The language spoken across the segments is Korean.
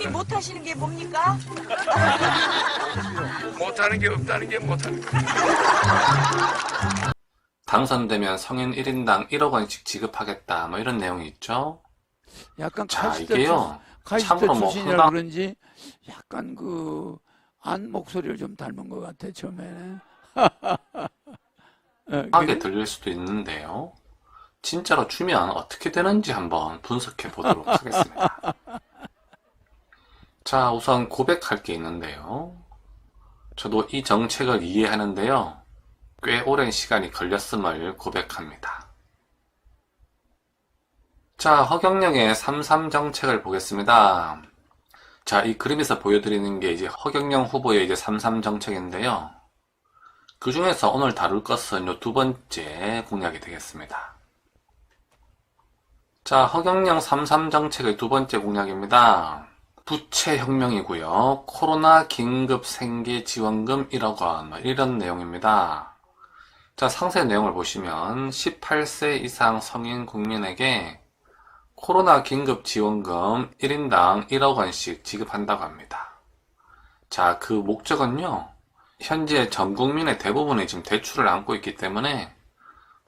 본인이 못하시는 게 뭡니까? 못하는 게 없다는 게 못하는 게. 당선되면 성인 1인당 1억 원씩 지급하겠다 뭐 이런 내용이 있죠. 약간 자, 카시트 이게요. 카시트 참고로 뭐 출신이라 흥당 그런지 약간 그 안 목소리를 좀 닮은 것 같아 처음에는. 하게 그래? 들릴 수도 있는데요. 진짜로 주면 어떻게 되는지 한번 분석해 보도록 하겠습니다. 자, 우선 고백할 게 있는데요. 저도 이 정책을 이해하는데요. 꽤 오랜 시간이 걸렸음을 고백합니다. 자, 허경영의 3.3 정책을 보겠습니다. 자, 이 그림에서 보여드리는 게 이제 허경영 후보의 이제 3.3 정책인데요. 그 중에서 오늘 다룰 것은 요 두 번째 공약이 되겠습니다. 자, 허경영 3.3 정책의 두 번째 공약입니다. 부채혁명이고요. 코로나 긴급 생계 지원금 1억 원, 이런 내용입니다. 자, 상세 내용을 보시면 18세 이상 성인 국민에게 코로나 긴급 지원금 1인당 1억 원씩 지급한다고 합니다. 자, 그 목적은요. 현재 전 국민의 대부분이 지금 대출을 안고 있기 때문에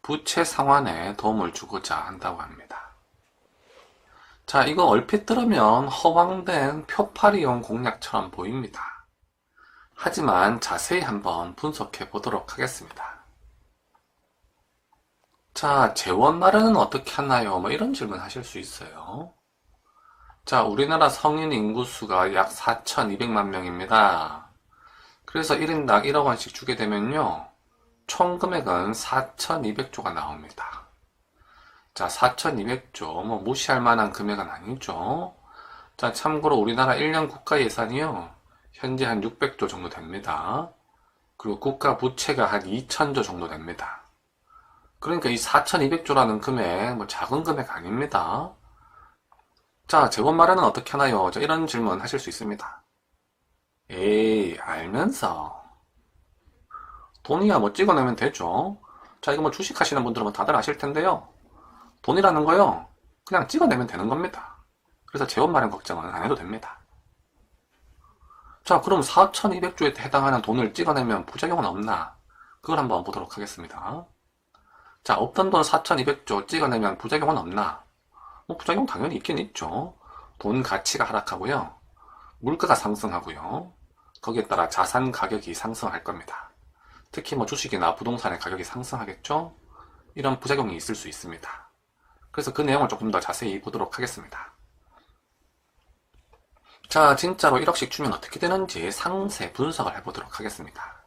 부채 상환에 도움을 주고자 한다고 합니다. 자, 이거 얼핏 들으면 허황된 표파리용 공약처럼 보입니다. 하지만 자세히 한번 분석해 보도록 하겠습니다. 자, 재원 마련은 어떻게 하나요? 뭐 이런 질문 하실 수 있어요. 자, 우리나라 성인 인구수가 약 4,200만 명입니다. 그래서 1인당 1억 원씩 주게 되면요. 총 금액은 4,200조가 나옵니다. 자, 4,200조, 뭐 무시할 만한 금액은 아니죠. 자, 참고로 우리나라 1년 국가 예산이요. 현재 한 600조 정도 됩니다. 그리고 국가 부채가 한 2,000조 정도 됩니다. 그러니까 이 4,200조라는 금액, 뭐 작은 금액 아닙니다. 자, 재원 마련은 어떻게 하나요? 자, 이런 질문 하실 수 있습니다. 에이, 알면서. 돈이야 뭐 찍어내면 되죠. 자, 이거 뭐 주식 하시는 분들은 뭐 다들 아실 텐데요. 돈이라는 거요. 그냥 찍어내면 되는 겁니다. 그래서 재원 마련 걱정은 안 해도 됩니다. 자, 그럼 4,200조에 해당하는 돈을 찍어내면 부작용은 없나? 그걸 한번 보도록 하겠습니다. 자, 없던 돈 4,200조 찍어내면 부작용은 없나? 뭐 부작용 당연히 있긴 있죠. 돈 가치가 하락하고요. 물가가 상승하고요. 거기에 따라 자산 가격이 상승할 겁니다. 특히 뭐 주식이나 부동산의 가격이 상승하겠죠? 이런 부작용이 있을 수 있습니다. 그래서 그 내용을 조금 더 자세히 보도록 하겠습니다. 자, 진짜로 1억씩 주면 어떻게 되는지 상세 분석을 해보도록 하겠습니다.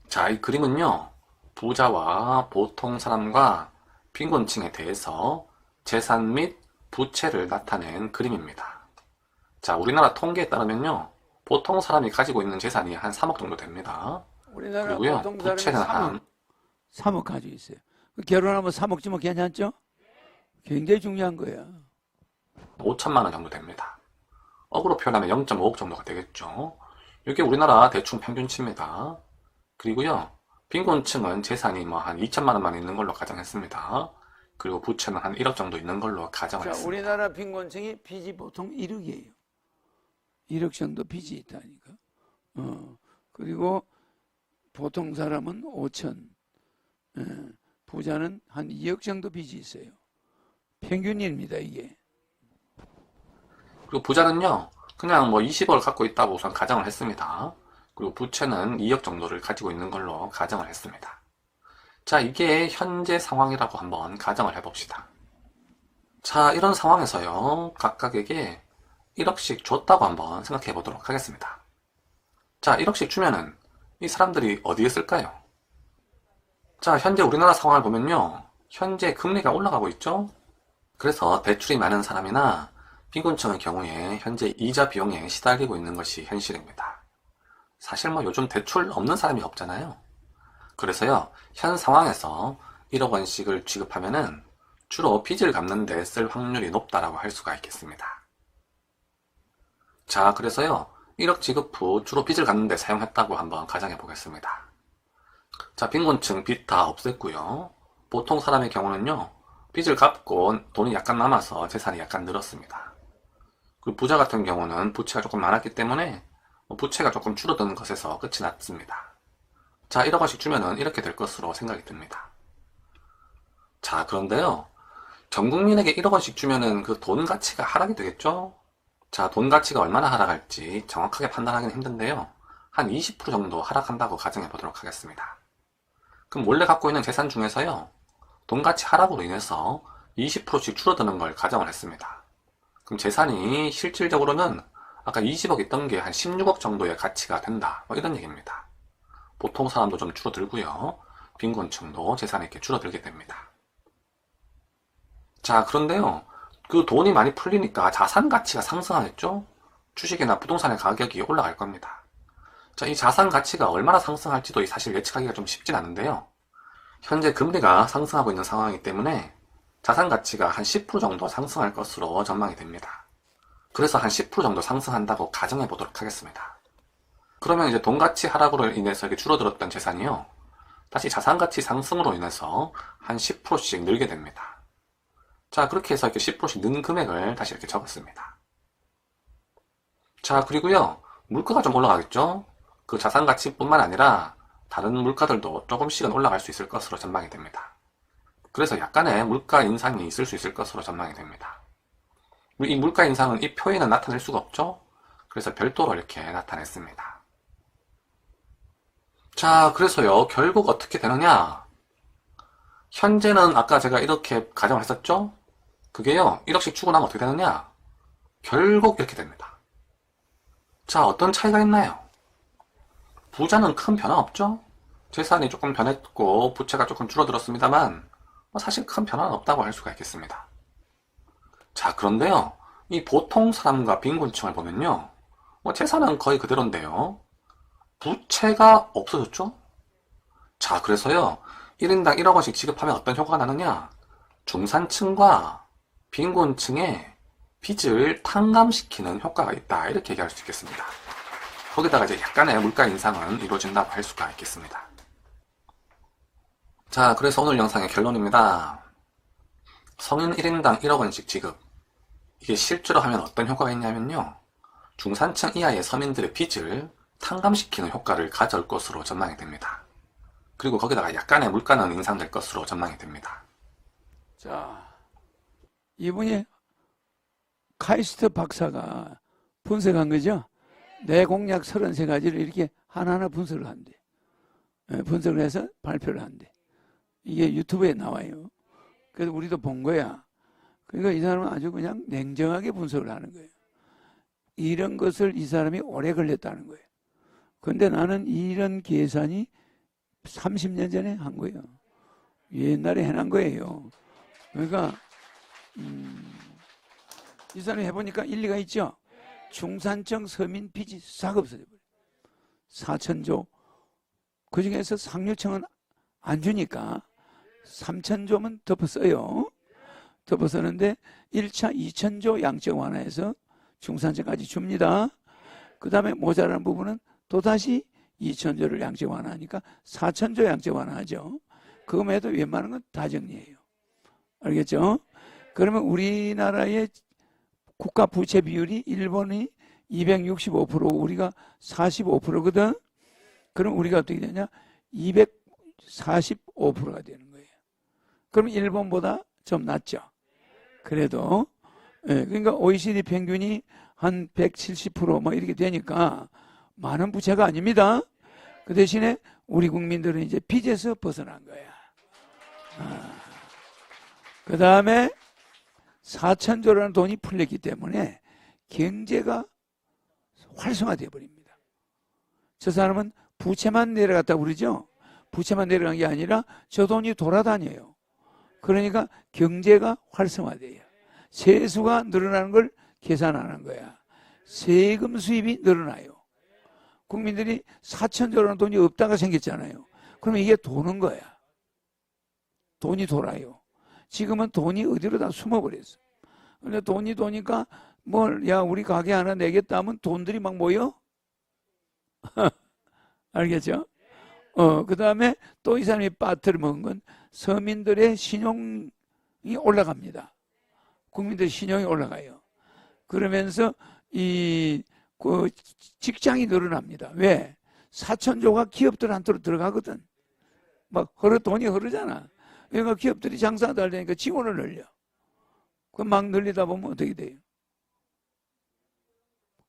자, 이 그림은요. 부자와 보통 사람과 빈곤층에 대해서 재산 및 부채를 나타낸 그림입니다. 자, 우리나라 통계에 따르면요. 보통 사람이 가지고 있는 재산이 한 3억 정도 됩니다. 우리나라 그리고요. 보통 부채는 사람이 한 3억 가지고 있어요. 결혼하면 3억 주면 괜찮죠? 굉장히 중요한 거야. 5천만 원 정도 됩니다. 억으로 표현하면 0.5억 정도가 되겠죠. 이게 우리나라 대충 평균치입니다. 그리고요. 빈곤층은 재산이 뭐 한 2천만 원만 있는 걸로 가정했습니다. 그리고 부채는 한 1억 정도 있는 걸로 가정을 자, 했습니다. 우리나라 빈곤층이 빚이 보통 1억이에요. 1억 정도 빚이 있다니까. 그리고 보통 사람은 5천, 부자는 한 2억 정도 빚이 있어요. 평균입니다, 이게. 그리고 부자는요, 그냥 뭐 20억을 갖고 있다고 우선 가정을 했습니다. 그리고 부채는 2억 정도를 가지고 있는 걸로 가정을 했습니다. 자, 이게 현재 상황이라고 한번 가정을 해봅시다. 자, 이런 상황에서요, 각각에게 1억씩 줬다고 한번 생각해 보도록 하겠습니다. 자, 1억씩 주면은 이 사람들이 어디에 쓸까요? 자, 현재 우리나라 상황을 보면요, 현재 금리가 올라가고 있죠? 그래서 대출이 많은 사람이나 빈곤층의 경우에 현재 이자 비용에 시달리고 있는 것이 현실입니다. 사실 뭐 요즘 대출 없는 사람이 없잖아요. 그래서요, 현 상황에서 1억 원씩을 지급하면은 주로 빚을 갚는 데 쓸 확률이 높다라고 할 수가 있겠습니다. 자, 그래서요, 1억 지급 후 주로 빚을 갚는 데 사용했다고 한번 가정해 보겠습니다. 자, 빈곤층 빚 다 없앴고요. 보통 사람의 경우는요, 빚을 갚고 돈이 약간 남아서 재산이 약간 늘었습니다. 그리고 부자 같은 경우는 부채가 조금 많았기 때문에 부채가 조금 줄어드는 것에서 끝이 났습니다. 자, 1억 원씩 주면은 이렇게 될 것으로 생각이 듭니다. 자, 그런데요. 전 국민에게 1억 원씩 주면은 그 돈 가치가 하락이 되겠죠? 자, 돈 가치가 얼마나 하락할지 정확하게 판단하기는 힘든데요. 한 20% 정도 하락한다고 가정해 보도록 하겠습니다. 그럼 원래 갖고 있는 재산 중에서요. 돈 가치 하락으로 인해서 20%씩 줄어드는 걸 가정을 했습니다. 그럼 재산이 실질적으로는 아까 20억 있던 게 한 16억 정도의 가치가 된다. 뭐 이런 얘기입니다. 보통 사람도 좀 줄어들고요. 빈곤층도 재산이 이렇게 줄어들게 됩니다. 자, 그런데요. 그 돈이 많이 풀리니까 자산 가치가 상승하겠죠? 주식이나 부동산의 가격이 올라갈 겁니다. 자, 이 자산 가치가 얼마나 상승할지도 사실 예측하기가 좀 쉽진 않은데요. 현재 금리가 상승하고 있는 상황이기 때문에 자산 가치가 한 10% 정도 상승할 것으로 전망이 됩니다. 그래서 한 10% 정도 상승한다고 가정해 보도록 하겠습니다. 그러면 이제 돈 가치 하락으로 인해서 이렇게 줄어들었던 재산이요. 다시 자산 가치 상승으로 인해서 한 10%씩 늘게 됩니다. 자, 그렇게 해서 이렇게 10%씩 는 금액을 다시 이렇게 적었습니다. 자, 그리고요. 물가가 좀 올라가겠죠? 그 자산 가치뿐만 아니라 다른 물가들도 조금씩은 올라갈 수 있을 것으로 전망이 됩니다. 그래서 약간의 물가 인상이 있을 수 있을 것으로 전망이 됩니다. 이 물가 인상은 이 표에는 나타낼 수가 없죠? 그래서 별도로 이렇게 나타냈습니다. 자, 그래서요, 결국 어떻게 되느냐? 현재는 아까 제가 이렇게 가정을 했었죠? 그게요, 1억씩 주고 나면 어떻게 되느냐? 결국 이렇게 됩니다. 자, 어떤 차이가 있나요? 부자는 큰 변화 없죠? 재산이 조금 변했고, 부채가 조금 줄어들었습니다만, 사실 큰 변화는 없다고 할 수가 있겠습니다. 자, 그런데요, 이 보통 사람과 빈곤층을 보면요, 재산은 거의 그대로인데요, 부채가 없어졌죠? 자, 그래서요, 1인당 1억 원씩 지급하면 어떤 효과가 나느냐? 중산층과 빈곤층의 빚을 탕감시키는 효과가 있다. 이렇게 얘기할 수 있겠습니다. 거기다가 이제 약간의 물가 인상은 이루어진다고 할 수가 있겠습니다. 자, 그래서 오늘 영상의 결론입니다. 성인 1인당 1억 원씩 지급. 이게 실제로 하면 어떤 효과가 있냐면요. 중산층 이하의 서민들의 빚을 탕감시키는 효과를 가져올 것으로 전망이 됩니다. 그리고 거기다가 약간의 물가는 인상될 것으로 전망이 됩니다. 자, 이분이 카이스트 박사가 분석한 거죠. 내 공약 33가지를 이렇게 하나하나 분석을 한대. 분석을 해서 발표를 한대. 이게 유튜브에 나와요. 그래서 우리도 본 거야. 그러니까 이 사람은 아주 그냥 냉정하게 분석을 하는 거예요. 이런 것을 이 사람이 오래 걸렸다는 거예요. 근데 나는 이런 계산이 30년 전에 한 거예요. 옛날에 해놓은 거예요. 그러니까 이 사람이 해보니까 일리가 있죠. 중산층 서민 빚이 싹 없어져버려요. 4천조. 그중에서 상류층은 안 주니까 3천조면 덮어써요. 덮어쓰는데 1차 2천조 양적 완화해서 중산층까지 줍니다. 그 다음에 모자라는 부분은 또다시 2천조를 양적 완화하니까 4천조 양적 완화하죠. 그거만 해도 웬만한 건 다 정리해요. 알겠죠? 그러면 우리나라의 국가 부채 비율이 일본이 265%고 우리가 45%거든. 그럼 우리가 어떻게 되냐? 245%가 되는 거예요. 그럼 일본보다 좀 낮죠. 그래도 그러니까 OECD 평균이 한 170% 뭐 이렇게 되니까 많은 부채가 아닙니다. 그 대신에 우리 국민들은 이제 빚에서 벗어난 거야. 그 다음에 4천조라는 돈이 풀렸기 때문에 경제가 활성화되어 버립니다. 저 사람은 부채만 내려갔다고 그러죠. 부채만 내려간 게 아니라 저 돈이 돌아다녀요. 그러니까 경제가 활성화돼요. 세수가 늘어나는 걸 계산하는 거야. 세금 수입이 늘어나요. 국민들이 4천조라는 돈이 없다가 생겼잖아요. 그러면 이게 도는 거야. 돈이 돌아요. 지금은 돈이 어디로 다 숨어버렸어. 근데 돈이 도니까 야 우리 가게 하나 내겠다 하면 돈들이 막 모여. 알겠죠? 그 다음에 또 이 사람이 빠트를 먹은 건 서민들의 신용이 올라갑니다. 국민들의 신용이 올라가요. 그러면서 그 직장이 늘어납니다. 왜? 4천조가 기업들한테로 들어가거든. 막 돈이 흐르잖아. 그러니까 기업들이 장사도 하려니까 직원을 늘려. 그럼 막 늘리다 보면 어떻게 돼요?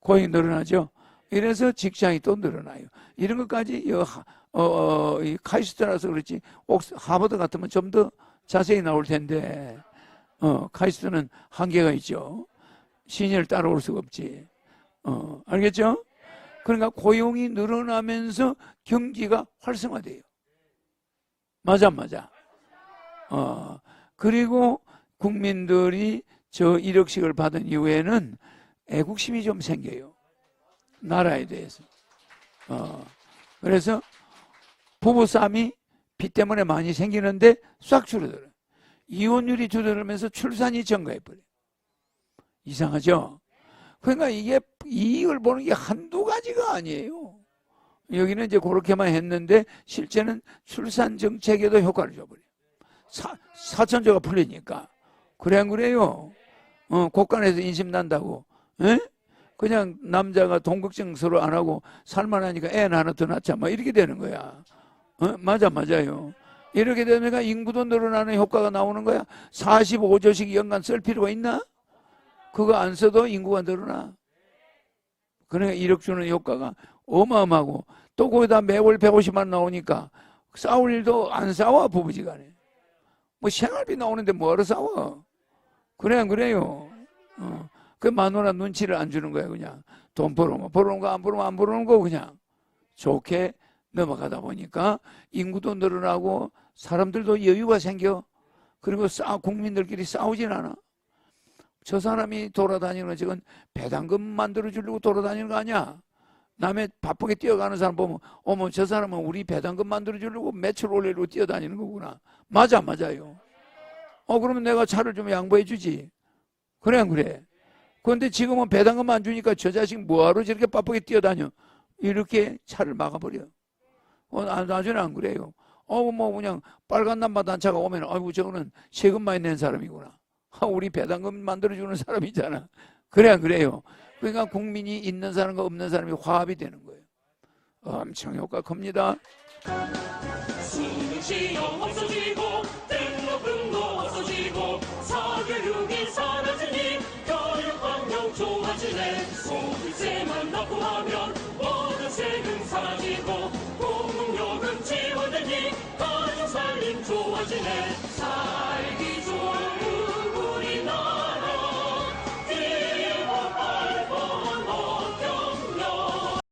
고용이 늘어나죠. 이래서 직장이 또 늘어나요. 이런 것까지 이 카이스트라서 그렇지 하버드 같으면 좀 더 자세히 나올 텐데 카이스트는 한계가 있죠. 시니어를 따라올 수가 없지. 알겠죠? 그러니까 고용이 늘어나면서 경기가 활성화돼요. 맞아. 그리고 국민들이 저 1억씩을 받은 이후에는 애국심이 좀 생겨요. 나라에 대해서. 그래서 부부싸움이 빚 때문에 많이 생기는데 싹 줄어들어요. 이혼율이 줄어들면서 출산이 증가해버려요. 이상하죠? 그러니까 이게 이익을 보는 게 한두 가지가 아니에요. 여기는 이제 그렇게만 했는데 실제는 출산 정책에도 효과를 줘버려요. 4천조가 풀리니까. 그래 안 그래요? 곳간에서 인심 난다고. 에? 그냥 남자가 돈 걱정 서로 안 하고 살만하니까 애 하나 더 낳자. 막 이렇게 되는 거야. 맞아요. 이렇게 되면 인구도 늘어나는 효과가 나오는 거야. 45조씩 연간 쓸 필요가 있나? 그거 안 써도 인구가 늘어나. 그러니까 1억 주는 효과가 어마어마하고 또 거기다 매월 150만 나오니까 싸울 일도 안 싸워 부부지간에. 뭐 생활비 나오는데 뭐하러 싸워? 그래 안 그래요? 그 마누라 눈치를 안 주는 거야. 그냥 돈 벌어오면 벌어오는 거 안 벌어오면 안 벌어오는 거 그냥 좋게 넘어가다 보니까 인구도 늘어나고 사람들도 여유가 생겨. 그리고 국민들끼리 싸우진 않아. 저 사람이 돌아다니는 건 지금 배당금 만들어 주려고 돌아다니는 거 아니야. 남의 바쁘게 뛰어가는 사람 보면 어머 저 사람은 우리 배당금 만들어 주려고 매출 올리려고 뛰어다니는 거구나. 맞아요. 그러면 내가 차를 좀 양보해 주지. 그래 안 그래? 그런데 지금은 배당금 안 주니까 저 자식 뭐하러 저렇게 바쁘게 뛰어다녀. 이렇게 차를 막아버려. 나중에 안 그래요. 뭐 그냥 빨간 남바 단차가 오면 아이고 저거는 세금 많이 낸 사람이구나. 우리 배당금 만들어주는 사람이잖아. 그래 안 그래요? 그러니까 국민이 있는 사람과 없는 사람이 화합이 되는 거예요. 엄청 효과가 큽니다. 수능 시험 없어지고 등록금도 없어지고 사교육이 사라지니 교육 환경 좋아지네. 소득세만 납부하면 모든 세금 사라지고 공공요금 지원되니 가정 살림 좋아지네. 살기